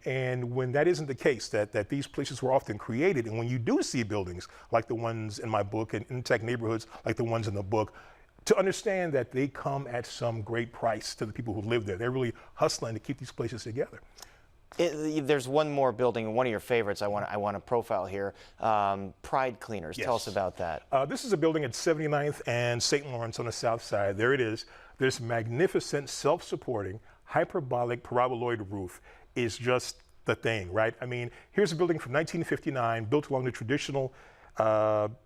Speaker 5: And when that isn't the case, that these places were often created, and when you do see buildings like the ones in my book and intact neighborhoods like the ones in the book, to understand that they come at some great price to the people who live there. They're really hustling to keep these places together.
Speaker 1: There's one more building, one of your favorites I want to profile here, Pride Cleaners.
Speaker 5: Yes.
Speaker 1: Tell us about that.
Speaker 5: This is a building at 79th and St. Lawrence on the south side. There it is. This magnificent, self-supporting, hyperbolic paraboloid roof is just the thing, right? I mean, here's a building from 1959 built along the traditional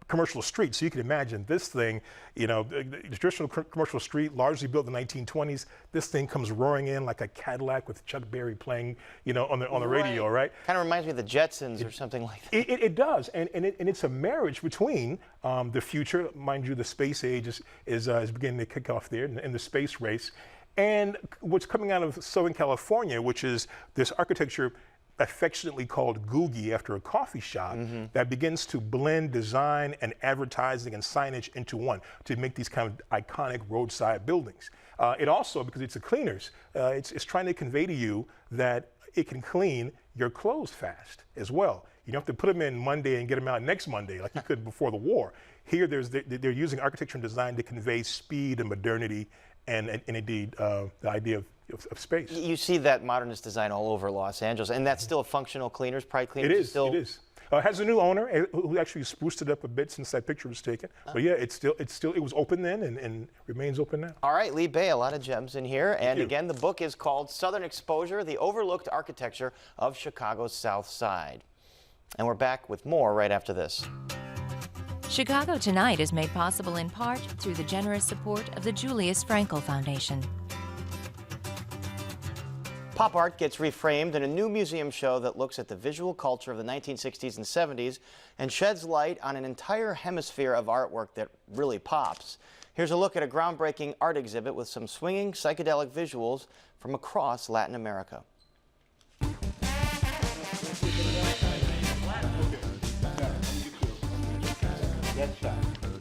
Speaker 5: commercial street. So you can imagine this thing, the traditional commercial street, largely built in the 1920s. This thing comes roaring in like a Cadillac with Chuck Berry playing, on the radio, right?
Speaker 1: Kind of reminds me of the Jetsons or something like that.
Speaker 5: It does, and it's a marriage between the future, mind you, the space age is beginning to kick off there in the space race, and what's coming out of Southern California, which is this architecture affectionately called Googie after a coffee shop that begins to blend design and advertising and signage into one to make these kind of iconic roadside buildings. It also, because it's a cleaners, it's trying to convey to you that it can clean your clothes fast as well. You don't have to put them in Monday and get them out next Monday like you could before the war. Here, they're using architecture and design to convey speed and modernity and indeed the idea of space.
Speaker 1: You see that modernist design all over Los Angeles, and that's still a functional cleaners, Pride Cleaners?
Speaker 5: It is. It has a new owner who actually spruced it up a bit since that picture was taken. But yeah, it was open then and remains open now.
Speaker 1: All right, Lee Bay, a lot of gems in here. And again, the book is called Southern Exposure, The Overlooked Architecture of Chicago's South Side. And we're back with more right after this.
Speaker 6: Chicago Tonight is made possible in part through the generous support of the Julius Frankel Foundation.
Speaker 1: Pop art gets reframed in a new museum show that looks at the visual culture of the 1960s and 70s and sheds light on an entire hemisphere of artwork that really pops. Here's a look at a groundbreaking art exhibit with some swinging psychedelic visuals from across Latin America.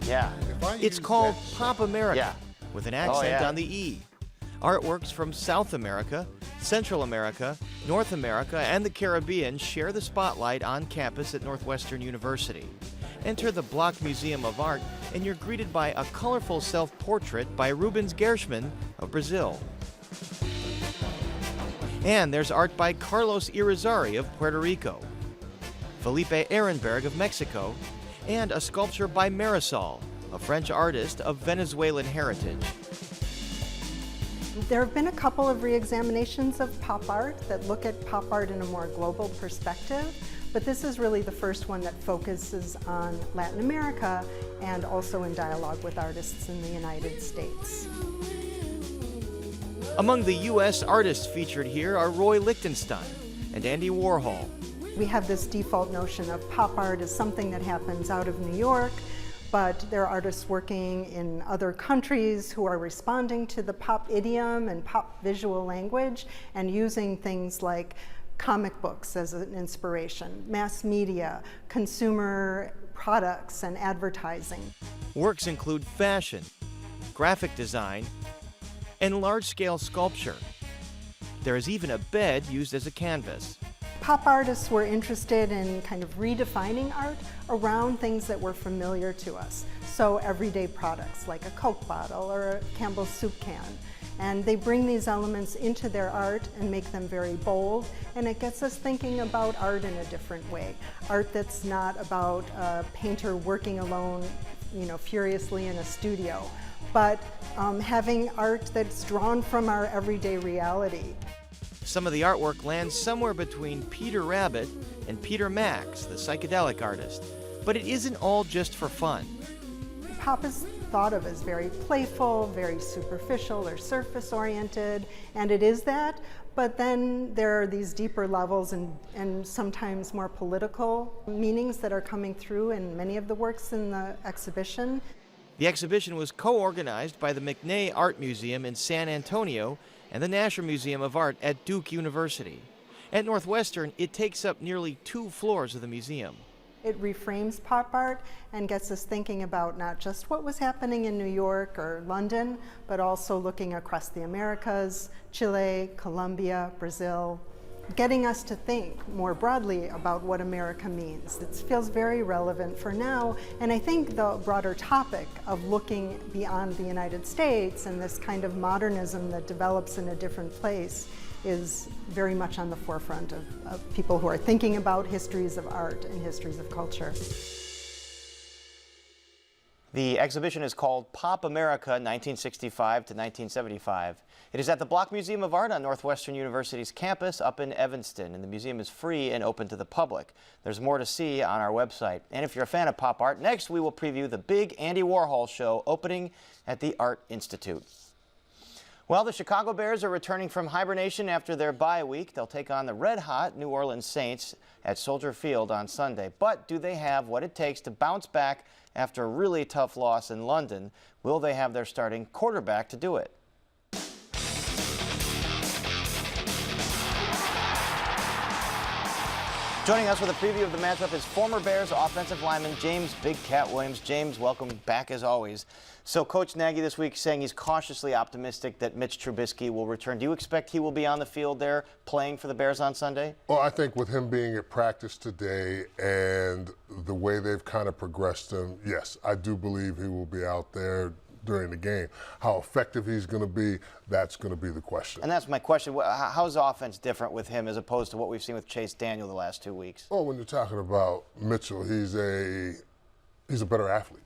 Speaker 1: Yeah.
Speaker 22: It's called Pop America,
Speaker 1: Yeah.
Speaker 22: with an accent
Speaker 1: yeah.
Speaker 22: on the E. Artworks from South America, Central America, North America, and the Caribbean share the spotlight on campus at Northwestern University. Enter the Block Museum of Art, and you're greeted by a colorful self-portrait by Rubens Gershman of Brazil. And there's art by Carlos Irizarry of Puerto Rico, Felipe Ehrenberg of Mexico, and a sculpture by Marisol, a French artist of Venezuelan heritage.
Speaker 23: There have been a couple of re-examinations of pop art that look at pop art in a more global perspective, but this is really the first one that focuses on Latin America and also in dialogue with artists in the United States.
Speaker 22: Among the U.S. artists featured here are Roy Lichtenstein and Andy Warhol.
Speaker 23: We have this default notion of pop art as something that happens out of New York, but there are artists working in other countries who are responding to the pop idiom and pop visual language and using things like comic books as an inspiration, mass media, consumer products, and advertising.
Speaker 22: Works include fashion, graphic design, and large-scale sculpture. There is even a bed used as a canvas.
Speaker 23: Pop artists were interested in kind of redefining art around things that were familiar to us. So everyday products like a Coke bottle or a Campbell's soup can. And they bring these elements into their art and make them very bold, and it gets us thinking about art in a different way. Art that's not about a painter working alone, furiously in a studio, but having art that's drawn from our everyday reality.
Speaker 22: Some of the artwork lands somewhere between Peter Rabbit and Peter Max, the psychedelic artist. But it isn't all just for fun.
Speaker 23: Pop is thought of as very playful, very superficial or surface-oriented, and it is that, but then there are these deeper levels and sometimes more political meanings that are coming through in many of the works in the exhibition.
Speaker 22: The exhibition was co-organized by the McNay Art Museum in San Antonio and the Nasher Museum of Art at Duke University. At Northwestern, it takes up nearly 2 floors of the museum.
Speaker 23: It reframes pop art and gets us thinking about not just what was happening in New York or London, but also looking across the Americas, Chile, Colombia, Brazil, getting us to think more broadly about what America means. It feels very relevant for now, and I think the broader topic of looking beyond the United States and this kind of modernism that develops in a different place is very much on the forefront of people who are thinking about histories of art and histories of culture.
Speaker 1: The exhibition is called Pop America 1965 to 1975. It is at the Block Museum of Art on Northwestern University's campus up in Evanston, and the museum is free and open to the public. There's more to see on our website. And if you're a fan of pop art, next we will preview the big Andy Warhol show opening at the Art Institute. Well, the Chicago Bears are returning from hibernation after their bye week. They'll take on the red-hot New Orleans Saints at Soldier Field on Sunday. But do they have what it takes to bounce back after a really tough loss in London? Will they have their starting quarterback to do it? Joining us with a preview of the matchup is former Bears offensive lineman James Big Cat Williams. James, welcome back as always. So Coach Nagy this week saying he's cautiously optimistic that Mitch Trubisky will return. Do you expect he will be on the field there playing for the Bears on Sunday?
Speaker 24: Well, I think with him being at practice today and the way they've kind of progressed him, yes, I do believe he will be out there during the game. How effective he's going to be, that's going to be the question.
Speaker 1: And that's my question. How's the offense different with him as opposed to what we've seen with Chase Daniel the last 2 weeks?
Speaker 24: Well, when you're talking about Mitchell, he's a better athlete.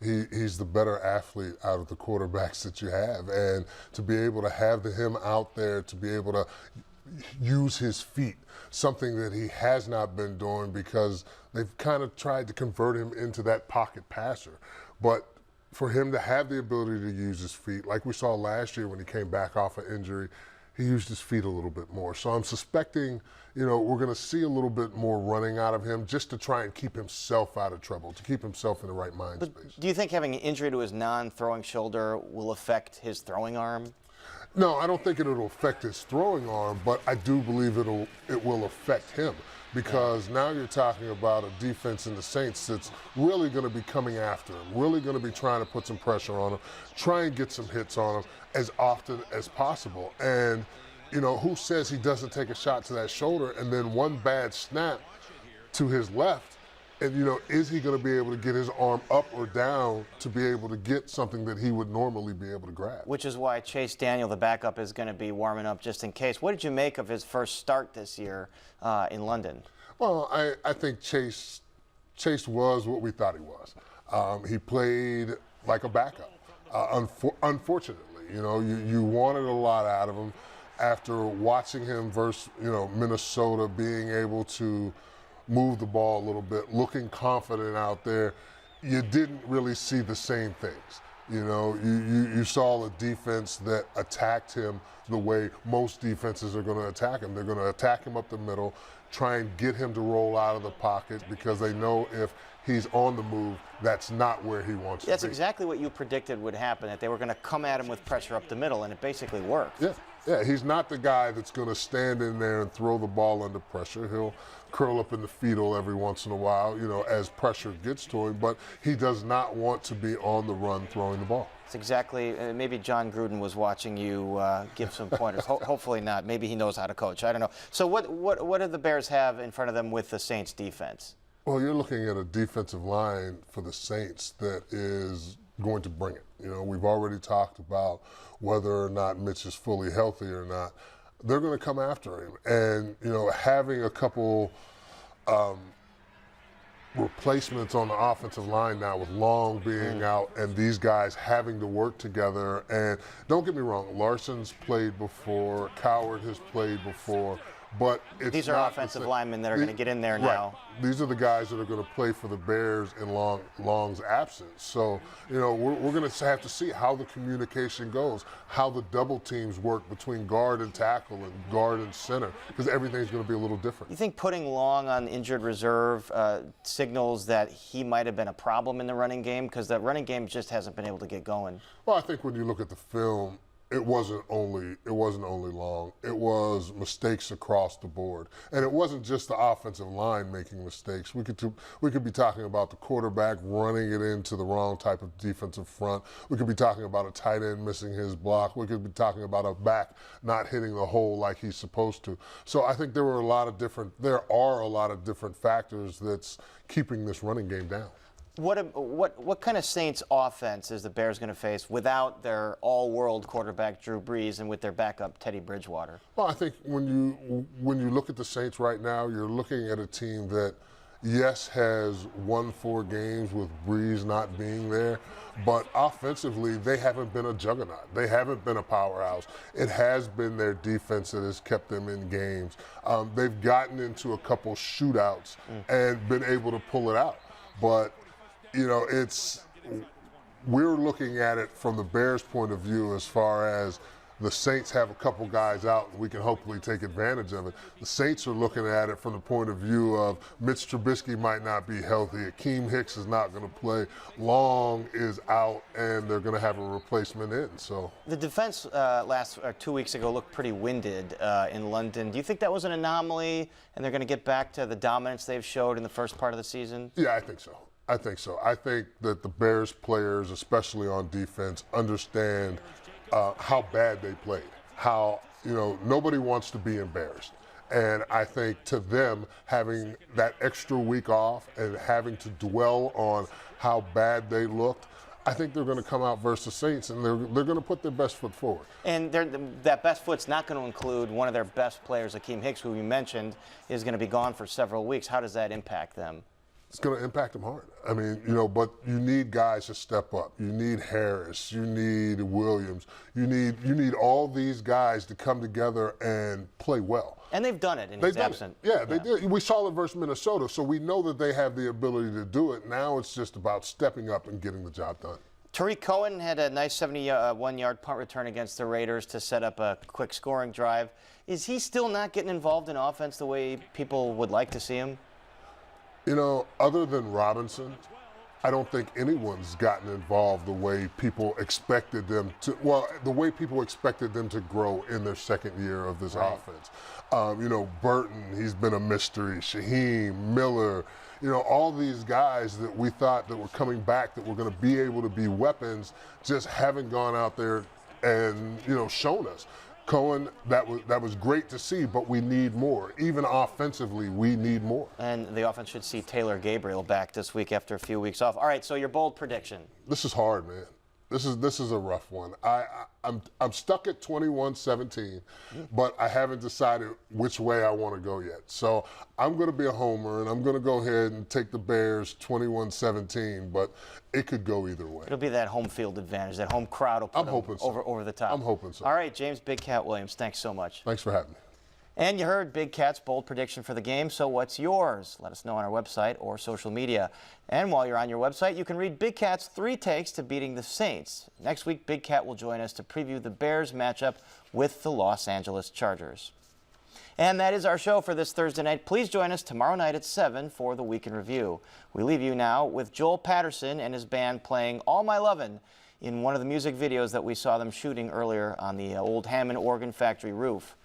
Speaker 24: He's the better athlete out of the quarterbacks that you have. And to be able to have him out there, to be able to use his feet, something that he has not been doing because they've kind of tried to convert him into that pocket passer. But for him to have the ability to use his feet, like we saw last year when he came back off an injury, he used his feet a little bit more. So I'm suspecting, we're going to see a little bit more running out of him just to try and keep himself out of trouble, to keep himself in the right mind space.
Speaker 1: Do you think having an injury to his non-throwing shoulder will affect his throwing arm?
Speaker 24: No, I don't think it'll affect his throwing arm, but I do believe it will affect him because now you're talking about a defense in the Saints that's really going to be coming after him, really going to be trying to put some pressure on him, try and get some hits on him as often as possible. And, who says he doesn't take a shot to that shoulder and then one bad snap to his left? And, is he going to be able to get his arm up or down to be able to get something that he would normally be able to grab?
Speaker 1: Which is why Chase Daniel, the backup, is going to be warming up just in case. What did you make of his first start this year in London?
Speaker 24: Well, I think Chase was what we thought he was. He played like a backup, unfortunately. You wanted a lot out of him after watching him versus, Minnesota being able to move the ball a little bit, looking confident out there. You didn't really see the same things. You saw a defense that attacked him the way most defenses are going to attack him. They're going to attack him up the middle, try and get him to roll out of the pocket because they know if he's on the move, that's not where he wants to be.
Speaker 1: That's exactly what you predicted would happen, that they were going to come at him with pressure up the middle, and it basically worked.
Speaker 24: Yeah, he's not the guy that's going to stand in there and throw the ball under pressure. He'll curl up in the fetal every once in a while, as pressure gets to him, but he does not want to be on the run throwing the ball.
Speaker 1: It's exactly, maybe John Gruden was watching you give some pointers. Hopefully not. Maybe he knows how to coach. I don't know. So what do the Bears have in front of them with the Saints defense?
Speaker 24: Well, you're looking at a defensive line for the Saints that is going to bring it. We've already talked about whether or not Mitch is fully healthy or not. They're going to come after him. And, having a couple replacements on the offensive line now with Long being out and these guys having to work together. And don't get me wrong, Larson's played before, Coward has played before. But
Speaker 1: these are offensive linemen that are going to get in there now.
Speaker 24: Right. These are the guys that are going to play for the Bears in Long's absence. So, we're going to have to see how the communication goes, how the double teams work between guard and tackle and guard and center, because everything's going to be a little different.
Speaker 1: You think putting Long on injured reserve signals that he might have been a problem in the running game? Because the running game just hasn't been able to get going.
Speaker 24: Well, I think when you look at the film, it wasn't only Long. It was mistakes across the board, and it wasn't just the offensive line making mistakes. We could be talking about the quarterback running it into the wrong type of defensive front. We could be talking about a tight end missing his block. We could be talking about a back not hitting the hole like he's supposed to. So I think there are a lot of different factors that's keeping this running game down.
Speaker 1: What kind of Saints offense is the Bears going to face without their all-world quarterback Drew Brees and with their backup Teddy Bridgewater?
Speaker 24: Well, I think when you look at the Saints right now, you're looking at a team that, yes, has won 4 games with Brees not being there, but offensively they haven't been a juggernaut. They haven't been a powerhouse. It has been their defense that has kept them in games. They've gotten into a couple shootouts and been able to pull it out, but we're looking at it from the Bears' point of view as far as the Saints have a couple guys out and we can hopefully take advantage of it. The Saints are looking at it from the point of view of Mitch Trubisky might not be healthy, Akeem Hicks is not going to play, Long is out, and they're going to have a replacement in. So
Speaker 1: the defense 2 weeks ago looked pretty winded in London. Do you think that was an anomaly and they're going to get back to the dominance they've showed in the first part of the season?
Speaker 24: Yeah, I think so. I think that the Bears players, especially on defense, understand how bad they played, how, nobody wants to be embarrassed. And I think to them, having that extra week off and having to dwell on how bad they looked, I think they're going to come out versus the Saints, and they're going to put their best foot forward.
Speaker 1: And that best foot's not going to include one of their best players, Akeem Hicks, who you mentioned is going to be gone for several weeks. How does that impact them?
Speaker 24: it's going to impact them hard. I mean, you know, but you need guys to step up. You need Harris. You need Williams. You need all these guys to come together and play well.
Speaker 1: And they've done it in his absence.
Speaker 24: Yeah, they did. We saw it versus Minnesota, so we know that they have the ability to do it. Now it's just about stepping up and getting the job done.
Speaker 1: Tariq Cohen had a nice 71-yard punt return against the Raiders to set up a quick scoring drive. Is he still not getting involved in offense the way people would like to see him?
Speaker 24: You know, other than Robinson, I don't think anyone's gotten involved the way people expected them to. Well, the way people expected them to grow in their second year of this offense. You know, Burton, he's been a mystery. Shaheem, Miller, you know, all these guys that we thought that were coming back that were going to be able to be weapons just haven't gone out there and, you know, shown us. Cohen, that was great to see, but we need more. Even offensively, we need more.
Speaker 1: And the offense should see Taylor Gabriel back this week after a few weeks off. All right, so your bold prediction.
Speaker 24: This is hard, man. This is a rough one. I'm stuck at 21-17, but I haven't decided which way I want to go yet. So I'm going to be a homer, and I'm going to go ahead and take the Bears 21-17, but it could go either way.
Speaker 1: It'll be that home field advantage, that home crowd will put them over the top.
Speaker 24: I'm hoping so.
Speaker 1: All right, James Big Cat Williams, thanks so much.
Speaker 24: Thanks for having me.
Speaker 1: And you heard Big Cat's bold prediction for the game, so what's yours? Let us know on our website or social media. And while you're on your website, you can read Big Cat's 3 takes to beating the Saints. Next week, Big Cat will join us to preview the Bears matchup with the Los Angeles Chargers. And that is our show for this Thursday night. Please join us tomorrow night at 7 for the Week in Review. We leave you now with Joel Patterson and his band playing All My Lovin' in one of the music videos that we saw them shooting earlier on the old Hammond Organ Factory roof.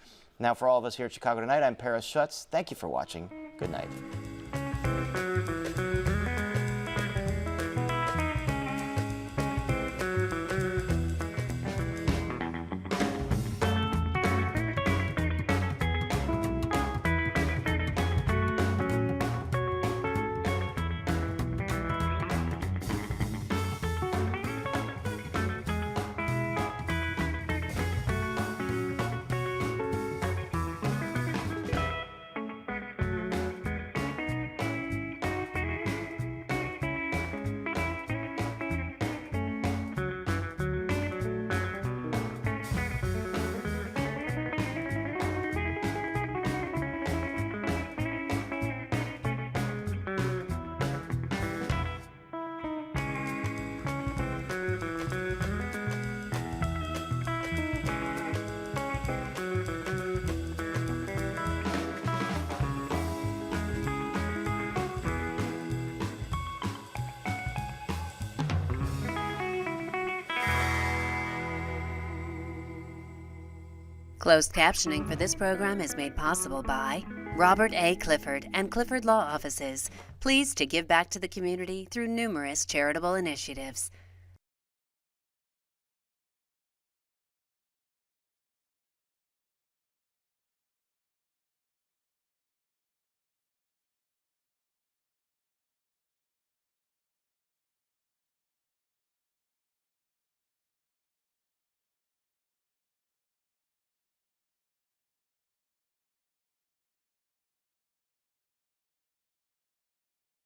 Speaker 1: Now, for all of us here at Chicago Tonight, I'm Paris Schutz. Thank you for watching. Good night.
Speaker 16: Closed captioning for this program is made possible by Robert A. Clifford and Clifford Law Offices, pleased to give back to the community through numerous charitable initiatives.